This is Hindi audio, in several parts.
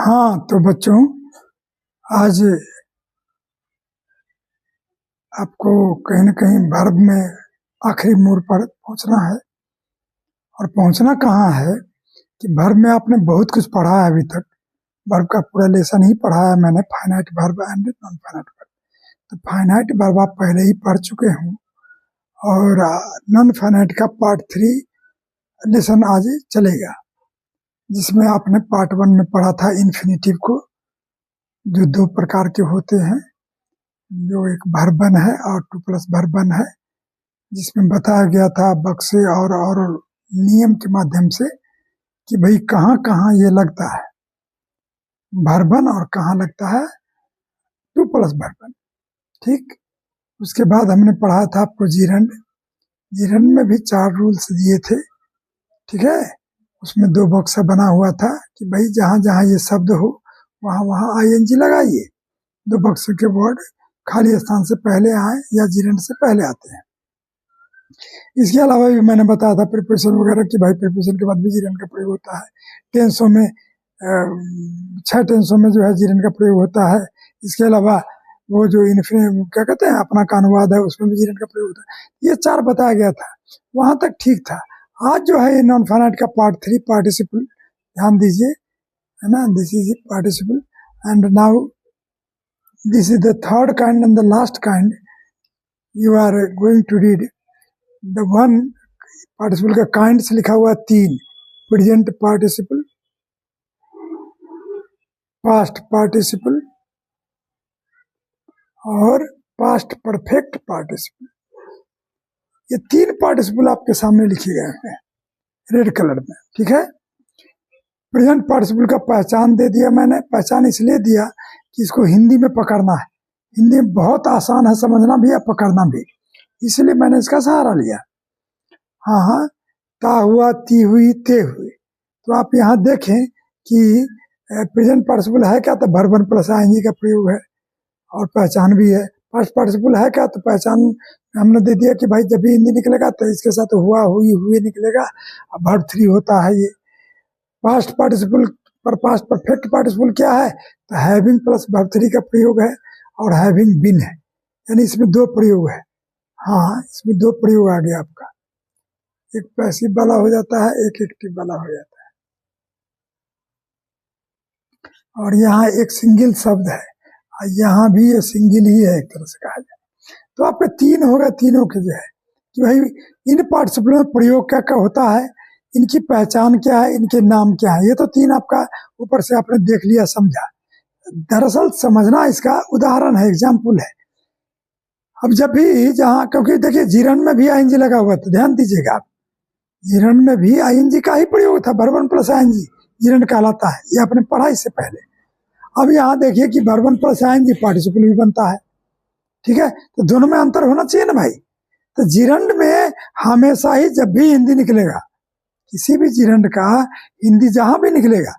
हाँ, तो बच्चों आज आपको कहीं न कहीं वर्ब में आखिरी मोड़ पर पहुंचना है। और पहुंचना कहाँ है कि वर्ब में आपने बहुत कुछ पढ़ा है अभी तक। वर्ब का पूरा लेसन ही पढ़ा है मैंने, finite verb and non finite verb. तो फाइनाइट वर्ब आप पहले ही पढ़ चुके हों और नॉन फाइनाइट का पार्ट 3 लेसन आज चलेगा, जिसमें आपने पार्ट 1 में पढ़ा था इन्फिनेटिव को, जो 2 प्रकार के होते हैं, जो एक वर्ब 1 है और 2 प्लस वर्ब 1 है, जिसमें बताया गया था बक्से और नियम के माध्यम से कि भाई कहाँ कहाँ ये लगता है वर्ब 1 और कहाँ लगता है 2 प्लस वर्ब 1। ठीक, उसके बाद हमने पढ़ा था आपको जीरंड। जीरंड में भी 4 रूल्स दिए थे। ठीक है, उसमें 2 बक्सा बना हुआ था कि भाई जहां जहां ये शब्द हो वहां वहां आईएनजी लगाइए। 2 बक्सों के वर्ड खाली स्थान से पहले आए या जीरंड से पहले आते हैं। इसके अलावा भी मैंने बताया था प्रीपोजिशन वगैरह कि भाई प्रीपोजिशन के बाद भी जीरंड का प्रयोग होता है। टेंसों में 6 टेंसों में जो है जीरंड का प्रयोग होता है। इसके अलावा वो जो क्या कहते हैं अपना का अनुवाद है, उसमें भी जीरंड का प्रयोग होता है। ये 4 बताया गया था, वहां तक ठीक था। आज जो है ये नॉन फाइनाइट का पार्ट 3 पार्टिसिपल, ध्यान दीजिए, है ना। This is participle and now this is the third kind and the last kind you are going to read. The one participle का काइंड से लिखा हुआ 3, प्रेजेंट पार्टिसिपल, पास्ट पार्टिसिपल और पास्ट परफेक्ट पार्टिसिपल। ये 3 पार्टिसिपल आपके सामने लिखे गए हैं रेड कलर में। ठीक है, प्रेजेंट पार्टिसिपल का पहचान दे दिया मैंने। पहचान इसलिए दिया कि इसको हिंदी में पकड़ना है। हिंदी में बहुत आसान है समझना भी और पकड़ना भी, इसलिए मैंने इसका सहारा लिया। हाँ, ता हुआ, ती हुई, ते हुई। तो आप यहाँ देखें कि प्रेजेंट पार्टिसिपल है क्या, तो वर्ब 1 प्लस आईएनजी का प्रयोग है और पहचान भी है। पास्ट पार्टिसिपल है क्या, तो पहचान हमने दे दिया कि भाई जब भी हिंदी निकलेगा तो इसके साथ हुआ, हुई, हुए निकलेगा। अब वर्ब 3 होता है ये। पास्ट पार्टिसिपल पर पास्ट परफेक्ट पार्टिसिपल क्या है, तो हैविंग प्लस वर्ब 3 का प्रयोग है और हैविंग बीन है, यानी इसमें 2 प्रयोग है। हाँ, इसमें 2 प्रयोग आ गया आपका, एक पैसिव वाला हो जाता है, एक एक्टिव वाला हो जाता है। और यहाँ एक सिंगल शब्द है, यहाँ भी ये सिंगल ही है एक तरह से कहा जाए। तो आपके 3 हो गए, तीनों के जो है कि भाई इन पार्टिसिपल में प्रयोग क्या क्या होता है, इनकी पहचान क्या है, इनके नाम क्या है। ये तो 3 आपका ऊपर से आपने देख लिया, समझा। दरअसल समझना इसका उदाहरण है, एग्जाम्पल है। अब जब भी जहाँ, क्योंकि देखिए जीरंड में भी आईएनजी लगा हुआ था, ध्यान दीजिएगा आप, जीरंड में भी आईएनजी का ही प्रयोग था। वर्ब 1 प्लस आईएनजी जीरंड कहलाता है, ये आपने पढ़ा इससे पहले। अब यहाँ देखिए कि वर्ब 1 प्लस आईएनजी पार्टिसिपल भी बनता है। ठीक है, तो दोनों में अंतर होना चाहिए ना भाई। तो जीरंड में हमेशा ही जब भी हिंदी निकलेगा, किसी भी जीरंड का हिंदी जहां भी निकलेगा,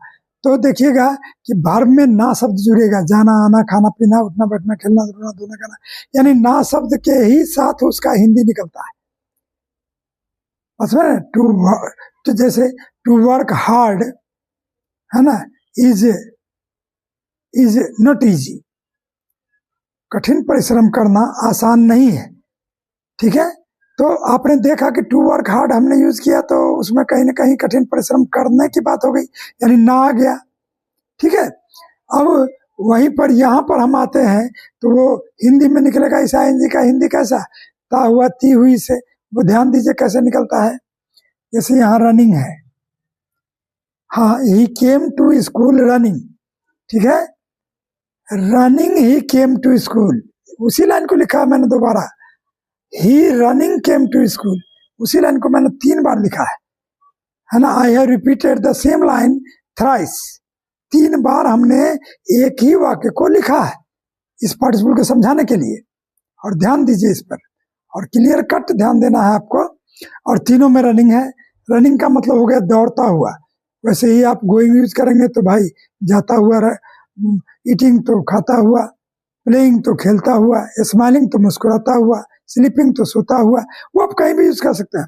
तो देखिएगा कि वर्ब में ना शब्द जुड़ेगा। जाना, आना, खाना पीना, उठना बैठना, खेलना, रोना, धोना, गाना, यानी ना शब्द के ही साथ उसका हिंदी निकलता है। तो जैसे टू वर्क हार्ड है ना, इज नॉट इजी, कठिन परिश्रम करना आसान नहीं है। ठीक है, तो आपने देखा कि टू वर्क हार्ड हमने यूज किया तो उसमें कहीं ना कहीं कठिन परिश्रम करने की बात हो गई, यानी ना आ गया। ठीक है, अब वहीं पर यहाँ पर हम आते हैं तो वो हिंदी में निकलेगा इस आईएनजी का हिंदी कैसा, ता हुआ, ती हुई से। वो ध्यान दीजिए कैसे निकलता है। जैसे यहाँ रनिंग है, हाँ, he came to school running. ठीक है, running he came to school, उसी लाइन को लिखा है मैंने दोबारा। He running came to school, उसी लाइन को मैंने 3 बार लिखा है ना। I have repeated the same line thrice, 3 बार हमने एक ही वाक्य को लिखा है इस पार्टिसिपल को समझाने के लिए। और ध्यान दीजिए इस पर, और क्लियर कट ध्यान देना है आपको। और तीनों में रनिंग है। रनिंग का मतलब हो गया दौड़ता हुआ। वैसे ही आप गोइंग यूज करेंगे तो भाई जाता हुआ, ईटिंग तो खाता हुआ, प्लेइंग तो खेलता हुआ, स्माइलिंग तो मुस्कुराता हुआ, स्लीपिंग तो सोता हुआ, वो आप कहीं भी यूज कर सकते हैं।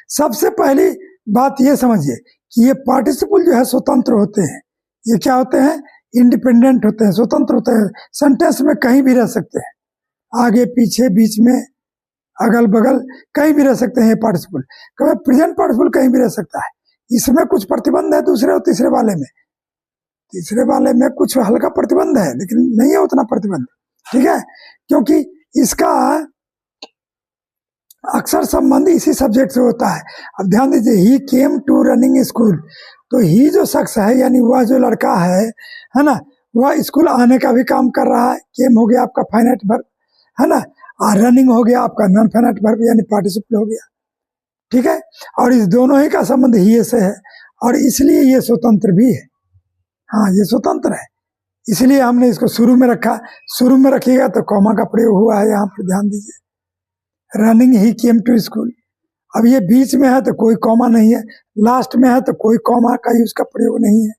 सबसे पहली बात ये समझिए कि ये पार्टिसिपल जो है स्वतंत्र होते हैं, ये क्या होते हैं? इंडिपेंडेंट होते हैं, स्वतंत्र होते हैं, सेंटेंस में कहीं भी रह सकते हैं, आगे पीछे बीच में अगल बगल कहीं भी रह सकते हैं ये पार्टिसिपल। कभी प्रेजेंट पार्टिसिपल कहीं भी रह सकता है। इसमें कुछ प्रतिबंध है दूसरे और तीसरे वाले में। तीसरे वाले में कुछ हल्का प्रतिबंध है, लेकिन नहीं है उतना प्रतिबंध, ठीक है, क्योंकि इसका अक्सर संबंध इसी सब्जेक्ट से होता है। अब ध्यान दीजिए, ही केम टू रनिंग स्कूल, तो ही जो शख्स है यानी वह जो लड़का है ना, वह स्कूल आने का भी काम कर रहा है। केम हो गया आपका फाइनाइट वर्ब, है ना, और रनिंग हो गया आपका नॉन फाइनाइट वर्ब यानी पार्टिसिपल हो गया, ठीक है। और इस दोनों ही का संबंध ही से है, और इसलिए ये स्वतंत्र भी है। हाँ, ये स्वतंत्र है, इसलिए हमने इसको शुरू में रखा। शुरू में रखिएगा तो कॉमा का प्रयोग हुआ है यहाँ पर, ध्यान दीजिए, running he came to school. अब ये बीच में है तो कोई कॉमा नहीं है, लास्ट में है तो कोई कॉमा का यूज का प्रयोग नहीं है।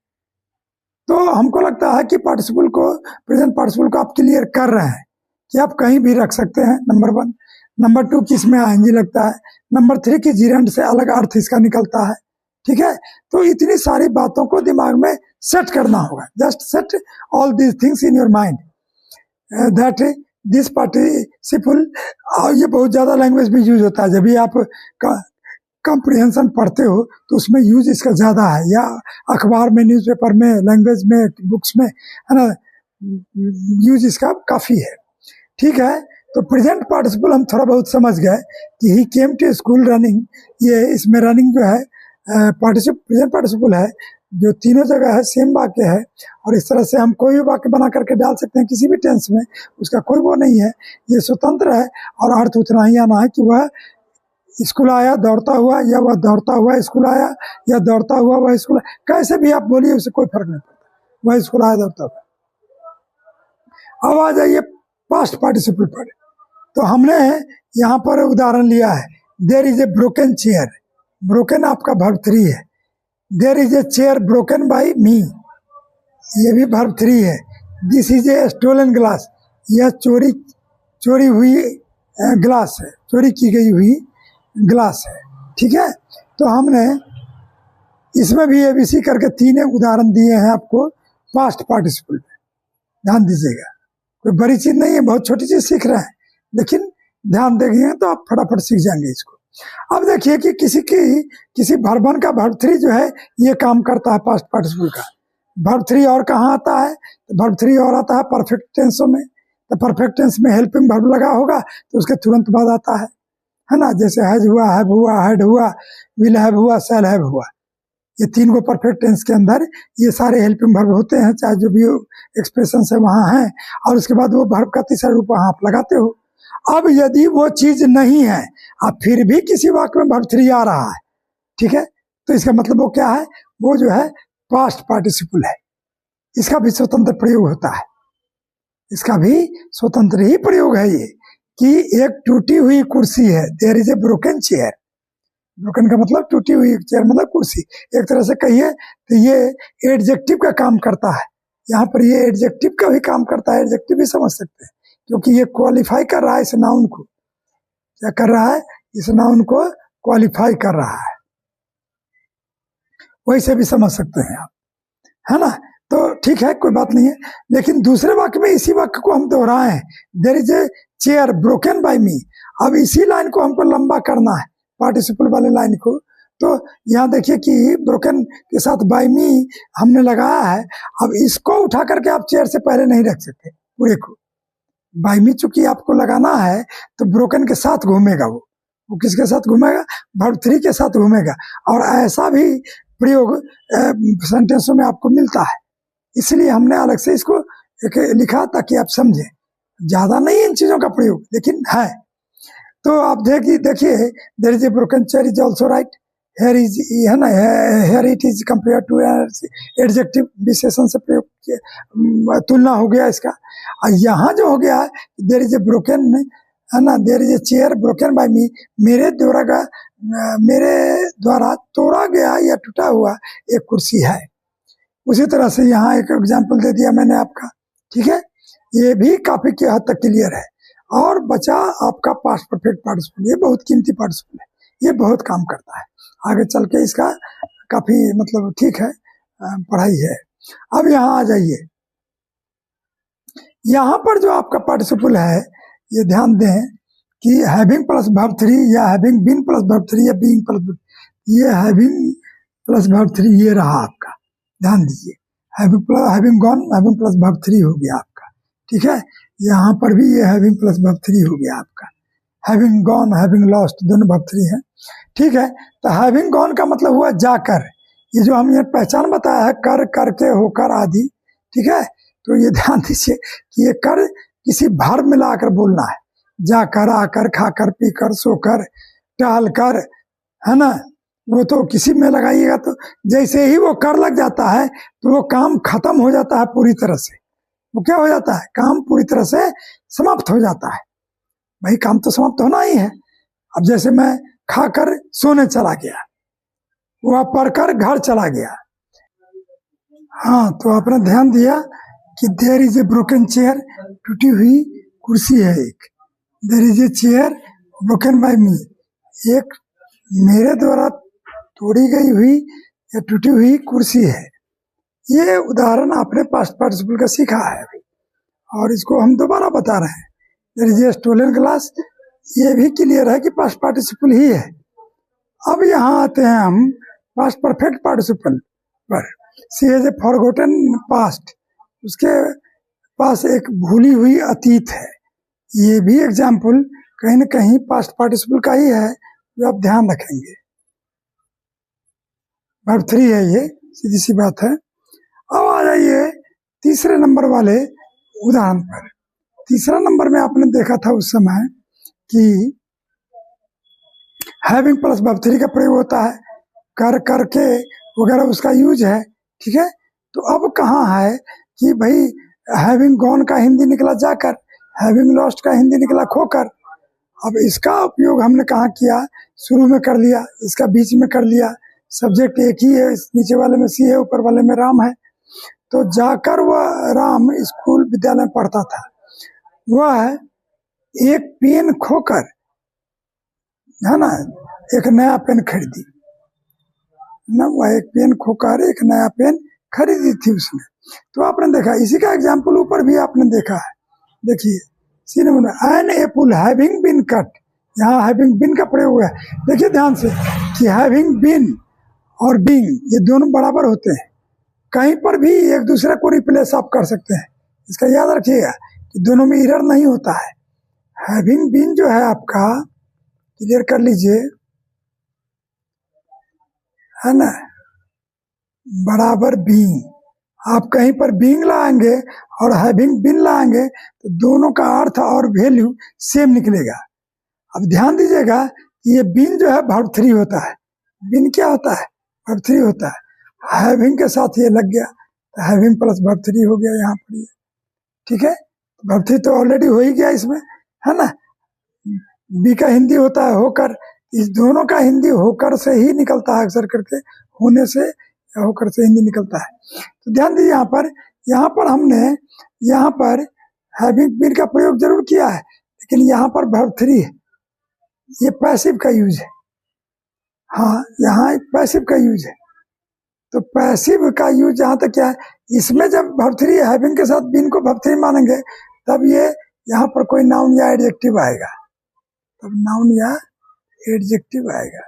तो हमको लगता है कि पार्टिसिपल को, प्रेजेंट पार्टिसिपल को आप क्लियर कर रहे हैं कि आप कहीं भी रख सकते हैं, नंबर 1। नंबर 2, किस में आईएनजी लगता है। नंबर 3, कि जीरेंड से अलग अर्थ इसका निकलता है, ठीक है। तो इतनी सारी बातों को दिमाग में सेट करना होगा। Just set all these things in your mind that this participle. ये बहुत ज्यादा लैंग्वेज में यूज होता है। जब भी आप कॉम्प्रिहेंशन पढ़ते हो तो उसमें यूज इसका ज्यादा है, या अखबार में, न्यूज़पेपर में, लैंग्वेज में, बुक्स में, है ना, यूज इसका काफी है, ठीक है। तो प्रेजेंट पार्टिसिपल हम थोड़ा बहुत समझ गए कि ही केम टू स्कूल रनिंग, ये इसमें रनिंग जो है प्रेजेंट पार्टिसिपल है, जो तीनों जगह है, सेम वाक्य है। और इस तरह से हम कोई भी वाक्य बना करके डाल सकते हैं किसी भी टेंस में, उसका कोई वो नहीं है, ये स्वतंत्र है। और अर्थ उतना ही आना है कि वह स्कूल आया दौड़ता हुआ, या वह दौड़ता हुआ स्कूल आया, या दौड़ता हुआ वह स्कूल आया। कैसे भी आप बोलिए, उससे कोई फर्क नहीं पड़ता, वह स्कूल आया दौड़ता हुआ। अब आ जाइए पास्ट पार्टिसिपल पर। तो हमने यहाँ पर उदाहरण लिया है, there is a broken chair. Broken आपका वर्ब 3 है। There is a chair broken by me, ये भी वर्ब 3 है। This is a stolen glass, यह चोरी हुई ग्लास है, चोरी की गई हुई ग्लास है, ठीक है। तो हमने इसमें भी एबीसी करके 3 उदाहरण दिए हैं आपको पास्ट पार्टिसिपल में, ध्यान दीजिएगा। कोई बड़ी चीज नहीं है, बहुत छोटी चीज सीख रहे हैं, लेकिन ध्यान देंगे तो आप फटाफट सीख जाएंगे इसको। अब देखिए कि किसी वर्ब 1 का वर्ब 3 जो है ये काम करता है पास्ट पार्टिसिपल का। वर्ब 3 और कहाँ आता है? तो वर्ब 3 और आता है परफेक्ट टेंसों में। तो परफेक्ट टेंस में हेल्पिंग वर्ब लगा होगा तो उसके तुरंत बाद आता है ना, जैसे हैज हुआ, हैव हुआ, हैड हुआ, विल हैव हुआ, शैल हैव हुआ। ये 3 को परफेक्ट टेंस के अंदर ये सारे हेल्पिंग वर्ब होते हैं, चाहे जो भी एक्सप्रेशन है वहाँ है, और उसके बाद वो वर्ब का तीसरा रूप वहाँ आप लगाते हो। अब यदि वो चीज नहीं है, अब फिर भी किसी वाक्य में वर्ब 3 आ रहा है, ठीक है, तो इसका मतलब वो क्या है? वो जो है पास्ट पार्टिसिपल है। इसका भी स्वतंत्र प्रयोग होता है, इसका भी स्वतंत्र ही प्रयोग है ये, कि एक टूटी हुई कुर्सी है, there is a broken chair. Broken का मतलब टूटी हुई, चेयर मतलब कुर्सी। एक तरह से कहिए तो ये एडजेक्टिव का काम करता है, यहाँ पर ये एडजेक्टिव का भी काम करता है, एडजेक्टिव भी समझ सकते हैं, क्योंकि ये क्वालिफाई कर रहा है इस नाउन को। क्या कर रहा है? इस नाउन को क्वालिफाई कर रहा है, वैसे भी समझ सकते हैं आप, है ना। तो ठीक है, कोई बात नहीं है। लेकिन दूसरे वाक्य में इसी वाक्य को हम दोहराए हैं, there is a chair broken by me. अब इसी लाइन को हमको लंबा करना है, पार्टिसिपल वाले लाइन को। तो यहाँ देखिए कि ब्रोकन के साथ बाय मी हमने लगाया है। अब इसको उठा करके आप चेयर से पहले नहीं रख सकते पूरे को। बाय मी चूंकि आपको लगाना है तो ब्रोकन के साथ घूमेगा, वो किसके साथ घूमेगा? वर्ब 3 के साथ घूमेगा। और ऐसा भी प्रयोग सेंटेंसों में आपको मिलता है, इसलिए हमने अलग से इसको एक लिखा ताकि आप समझें। ज्यादा नहीं इन चीजों का प्रयोग, लेकिन है। तो आप देखिए there is a broken chair is also right, here is, है ना, here it is compare to adjective विशेषण से प्रयोग तुलना हो गया इसका। और यहाँ जो हो गया है देयर इज ए ब्रोकन, है ना, there is a chair broken by me, मेरे द्वारा तोड़ा गया या टूटा हुआ एक कुर्सी है। उसी तरह से यहाँ एक एग्जाम्पल दे दिया मैंने आपका, ठीक है। ये भी काफी की हद तक क्लियर है। और बचा आपका पास्ट परफेक्ट पार्टिसिपल, ये बहुत कीमती पार्टिसिपल है, ये बहुत काम करता है। आगे चल के इसका काफी मतलब ठीक है, पढ़ाई है। अब यहाँ आ जाइए, यहाँ पर जो आपका पार्टिसिपल है, ये ध्यान दें कि हैविंग प्लस वर्ब 3 या हैविंग बीन प्लस वर्ब 3 या बीइंग प्लस, ये हैविंग प्लस वर्ब 3 ये रहा आपका, ध्यान दीजिए। Having gone having plus verb 3 हो गया आपका, ठीक है। यहाँ पर भी ये हैविंग प्लस वर्ब 3 हो गया आपका। हैविंग गॉन हैविंग लॉस्ट दोनों वर्ब 3 है, ठीक है। तो हैविंग गॉन का मतलब हुआ जाकर, ये जो हम ये पहचान बताया है कर, करके, होकर आदि, ठीक है। तो ये ध्यान दीजिए कि ये कर किसी भार में लाकर बोलना है, जाकर, आकर, खाकर, पीकर, सोकर, टहलकर, है ना। वो तो किसी में लगाइएगा तो जैसे ही वो कर लग जाता है तो वो काम खत्म हो जाता है पूरी तरह से। वो क्या हो जाता है, काम पूरी तरह से समाप्त हो जाता है। भाई काम तो समाप्त होना ही है। अब जैसे मैं खाकर सोने चला गया, वह पढ़कर घर चला गया। हाँ, तो आपने ध्यान दिया कि there is a broken chair, टूटी हुई कुर्सी है एक। There is a chair broken by me, एक मेरे द्वारा तोड़ी गई हुई या टूटी हुई कुर्सी है। ये उदाहरण आपने पास्ट पार्टिसिपल का सीखा है अभी, और इसको हम दोबारा बता रहे हैं। There is a stolen glass, ये भी क्लियर है कि पास्ट पार्टिसिपल ही है। अब यहाँ आते हैं हम पास्ट परफेक्ट पार्टिसिपल पर। सी हैज ए फॉरगॉटन पास्ट, उसके पास एक भूली हुई अतीत है। ये भी एग्जाम्पल कहीं ना कहीं पास्ट पार्टिसिपल का ही है, जो आप ध्यान रखेंगे। वर्ब 3 है ये, सीधी सी बात है। अब आ जाइए तीसरे नंबर वाले उदाहरण पर। तीसरा नंबर में आपने देखा था उस समय कि हैविंग प्लस वर्ब 3 का प्रयोग होता है, कर, करके वगैरह उसका यूज है, ठीक है। तो अब कहाँ है कि भाई हैविंग गॉन का हिंदी निकला जाकर, हैविंग लॉस्ट का हिंदी निकला खोकर। अब इसका उपयोग हमने कहाँ किया, शुरू में कर लिया, इसका बीच में कर लिया। सब्जेक्ट एक ही है, नीचे वाले में सी है, ऊपर वाले में राम है। तो जाकर वह राम स्कूल विद्यालय में पढ़ता था। वह एक पेन खोकर, है ना, एक नया पेन खरीदी ना, वह एक पेन खोकर एक नया पेन खरीदी थी उसने। तो आपने देखा, इसी का एग्जाम्पल ऊपर भी आपने देखा है। देखिए C number, an apple having been cut, यहाँ हैविंग बीन का प्रयोग हुआ है। देखिए ध्यान से कि हैविंग बीन और बीइंग ये दोनों बराबर होते हैं, कहीं पर भी एक दूसरे को रिप्लेस आप कर सकते हैं। इसका याद रखिएगा कि दोनों में एरर नहीं होता है। हैविंग बीन जो है आपका, क्लियर कर लीजिए, है ना, बराबर बीइंग। आप कहीं पर बीइंग लाएंगे और हैविंग बीन लाएंगे तो दोनों का अर्थ और वैल्यू सेम निकलेगा। अब ध्यान दीजिएगा कि ये बीन जो है वर्ब 3 होता है। बीन क्या होता है, वर्ब 3 होता है। हैविंग के साथ ये लग गया तो हैविंग प्लस वर्ब 3 हो गया यहाँ पर ये, ठीक है। वर्ब 3 तो ऑलरेडी हो ही गया इसमें, है ना। बी का हिंदी होता है होकर, इस दोनों का हिंदी होकर से ही निकलता है, अक्सर करके होने से या होकर से हिंदी निकलता है। तो ध्यान दीजिए यहाँ पर हमने यहाँ पर हैविंग बीन का प्रयोग जरूर किया है, लेकिन यहाँ पर वर्ब 3 है, ये पैसिव का यूज है। हाँ, यहाँ पैसिव का यूज है। तो पैसिव का यूज जहाँ तक क्या है, इसमें जब वर्ब 3 हैविंग के साथ बीन को वर्ब 3 मानेंगे तब ये यहाँ पर कोई नाउन या एडजेक्टिव आएगा, तब नाउन या एडजेक्टिव आएगा,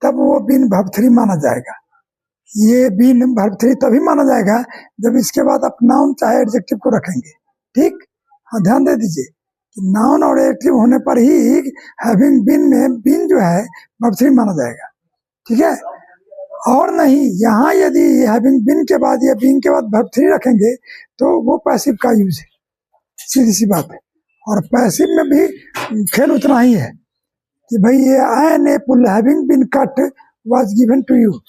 तब वो बीन वर्ब 3 माना जाएगा। ये बीन वर्ब 3 तभी माना जाएगा जब इसके बाद आप नाउन चाहे एडजेक्टिव को रखेंगे, ठीक। हाँ, ध्यान दे दीजिए कि नाउन और एडजेक्टिव होने पर ही हैविंग बीन में बीन जो है वर्ब 3 माना जाएगा, ठीक है। और नहीं, यहाँ यदि हैविंग बीन के बाद या बीन के बाद वर्ब 3 रखेंगे तो वो पैसिव का यूज है, सीधी सी बात है। और पैसिव में भी खेल उतना ही है कि भाई ये an apple having been cut was given to you,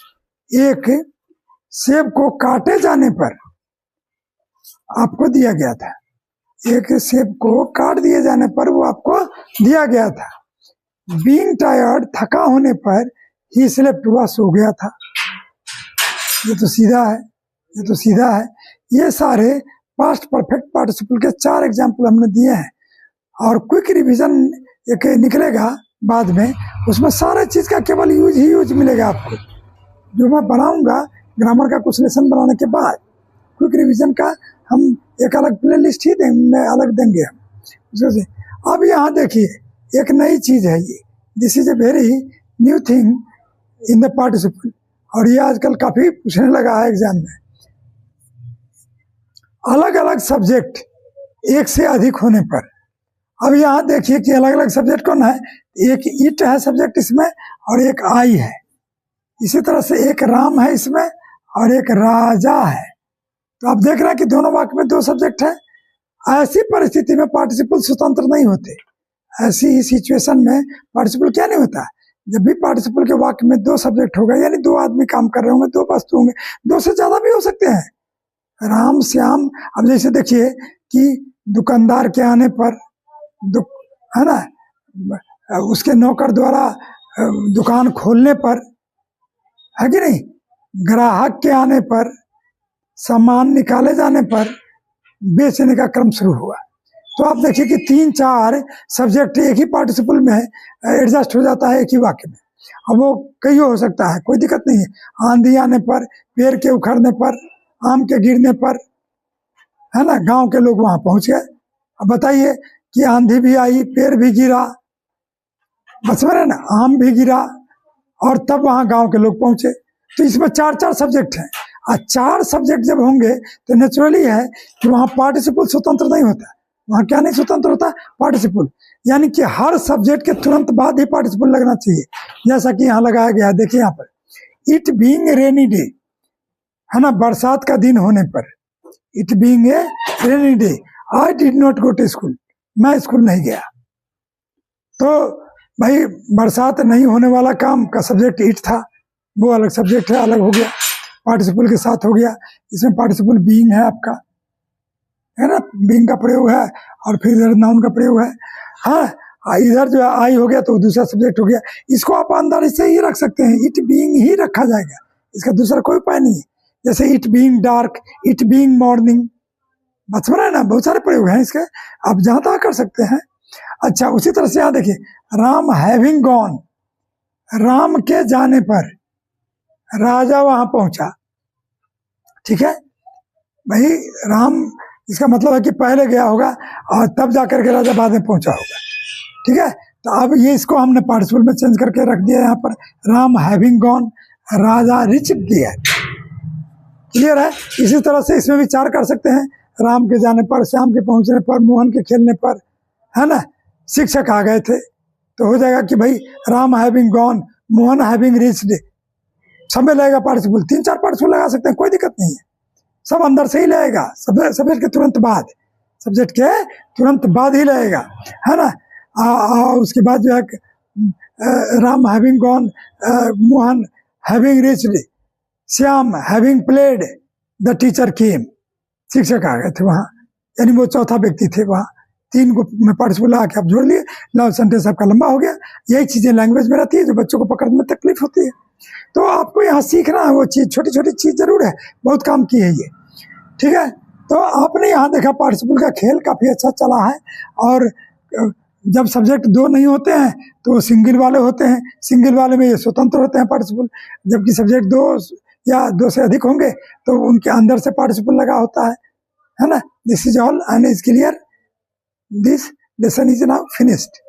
एक सेब को काटे जाने पर आपको दिया गया था। एक सेब को काट दिए जाने पर वो आपको दिया गया था। बीइंग टायर्ड, थका होने पर ही स्लेप्ट, हुआ सो गया था। ये तो सीधा है, ये तो सीधा है। ये सारे पास्ट परफेक्ट पार्टिसिपल के 4 एग्जाम्पल हमने दिए हैं, और क्विक रिवीजन एक निकलेगा बाद में, उसमें सारे चीज का केवल यूज ही यूज मिलेगा आपको। जो मैं बनाऊंगा ग्रामर का कुछ लेसन बनाने के बाद क्विक रिवीजन का हम एक अलग प्ले लिस्ट ही देंगे, अलग देंगे हम। अब यहाँ देखिए एक नई चीज है ये, this is a very new thing in the participle, और ये आजकल काफी पूछने लगा है एग्जाम में। अलग अलग सब्जेक्ट एक से अधिक होने पर, अब यहाँ देखिए कि अलग अलग सब्जेक्ट कौन है, एक ईट है सब्जेक्ट इसमें और एक आई है। इसी तरह से एक राम है इसमें और एक राजा है। तो आप देख रहे हैं कि दोनों वाक्य में दो सब्जेक्ट है। ऐसी परिस्थिति में पार्टिसिपल स्वतंत्र नहीं होते। ऐसी ही सिचुएशन में पार्टिसिपल क्या नहीं होता, जब भी पार्टिसिपल के वाक्य में दो सब्जेक्ट होगा, यानी दो आदमी काम कर रहे होंगे, दो वस्तु होंगे, दो से ज्यादा भी हो सकते हैं। राम श्याम, अब जैसे देखिए कि दुकानदार के आने पर है ना, उसके नौकर द्वारा दुकान खोलने पर, है कि नहीं, ग्राहक के आने पर, सामान निकाले जाने पर बेचने का क्रम शुरू हुआ। तो आप देखिए कि 3-4 सब्जेक्ट एक ही पार्टिसिपल में एडजस्ट हो जाता है एक ही वाक्य में। अब वो कई हो सकता है, कोई दिक्कत नहीं है। आंधी आने पर, पेड़ के उखड़ने पर, आम के गिरने पर, है ना, गांव के लोग वहां पहुंच गए। अब बताइए कि आंधी भी आई, पेड़ भी गिरा, बस में ना, आम भी गिरा, और तब वहां गांव के लोग पहुंचे। तो इसमें 4-4 सब्जेक्ट हैं, और 4 सब्जेक्ट जब होंगे तो नेचुरली है कि वहां पार्टिसिपल स्वतंत्र नहीं होता। वहां क्या नहीं स्वतंत्र होता, पार्टिसिपल, यानी कि हर सब्जेक्ट के तुरंत बाद ही पार्टिसिपल लगना चाहिए, जैसा कि यहाँ लगाया गया है। देखिए यहाँ पर, इट बीइंग रेनी डे, है ना, बरसात का दिन होने पर, it being a rainy day, I did not go to school, मैं स्कूल नहीं गया। तो भाई बरसात नहीं होने वाला काम का सब्जेक्ट इट था, वो अलग सब्जेक्ट है, अलग हो गया, पार्टिसिपल के साथ हो गया। इसमें पार्टिसिपल बीइंग है आपका, है ना, बीइंग का प्रयोग है, और फिर इधर नाउन का प्रयोग है। हाँ, इधर जो है आई हो गया तो दूसरा सब्जेक्ट हो गया। इसको आप अंदर से ही रख सकते हैं, इट बीइंग ही रखा जाएगा, इसका दूसरा कोई उपाय नहीं है। जैसे it being dark, it being morning, बच रहा है ना, बहुत सारे प्रयोग हैं इसके, आप जहां तक कर सकते हैं। अच्छा, उसी तरह से यहाँ देखिए, राम हैविंग गॉन, राम के जाने पर राजा वहां पहुंचा। ठीक है भाई, राम, इसका मतलब है कि पहले गया होगा और तब जाकर के राजा बाद में पहुंचा होगा। ठीक है, तो अब ये इसको हमने पार्टिसिपल में चेंज करके रख दिया यहाँ पर, Ram having gone, Raja reach there. Clear है। इसी तरह से इसमें विचार कर सकते हैं, राम के जाने पर, श्याम के पहुंचने पर, मोहन के खेलने पर, है ना, शिक्षक आ गए थे, तो हो जाएगा कि भाई Ram having gone, Mohan having reached, सब में लगेगा पार्टिसिपल। 3-4 पार्टिसिपल लगा सकते हैं, कोई दिक्कत नहीं है, सब अंदर से ही लगेगा, सब्जेक्ट के तुरंत बाद, सब्जेक्ट के तुरंत बाद ही लगेगा, है ना। उसके बाद जो है Ram having gone, Mohan having reached, Shyam having played, the teacher came, शिक्षक आ गए थे वहां, यानी वो चौथा व्यक्ति थे वहां। 3 को में पार्टिसिपल आके आप जोड़ लिए, लव सेंटेंस आपका लंबा हो गया। यही चीजें लैंग्वेज में रहती है जो बच्चों को पकड़ने में तकलीफ होती है। तो आपको यहाँ सीखना है वो चीज, छोटी छोटी चीज जरूर है, बहुत काम की है ये। ठीक है, तो आपने यहाँ देखा पार्टिसिपल का खेल काफी अच्छा चला है। और जब सब्जेक्ट 2 नहीं होते हैं तो वो सिंगल वाले होते हैं, सिंगल वाले में ये स्वतंत्र होते हैं पार्टिसिपल। जबकि सब्जेक्ट 2 या 2 से अधिक होंगे तो उनके अंदर से पार्टिसिपल लगा होता है ना। This is all and is clear, this lesson is now finished.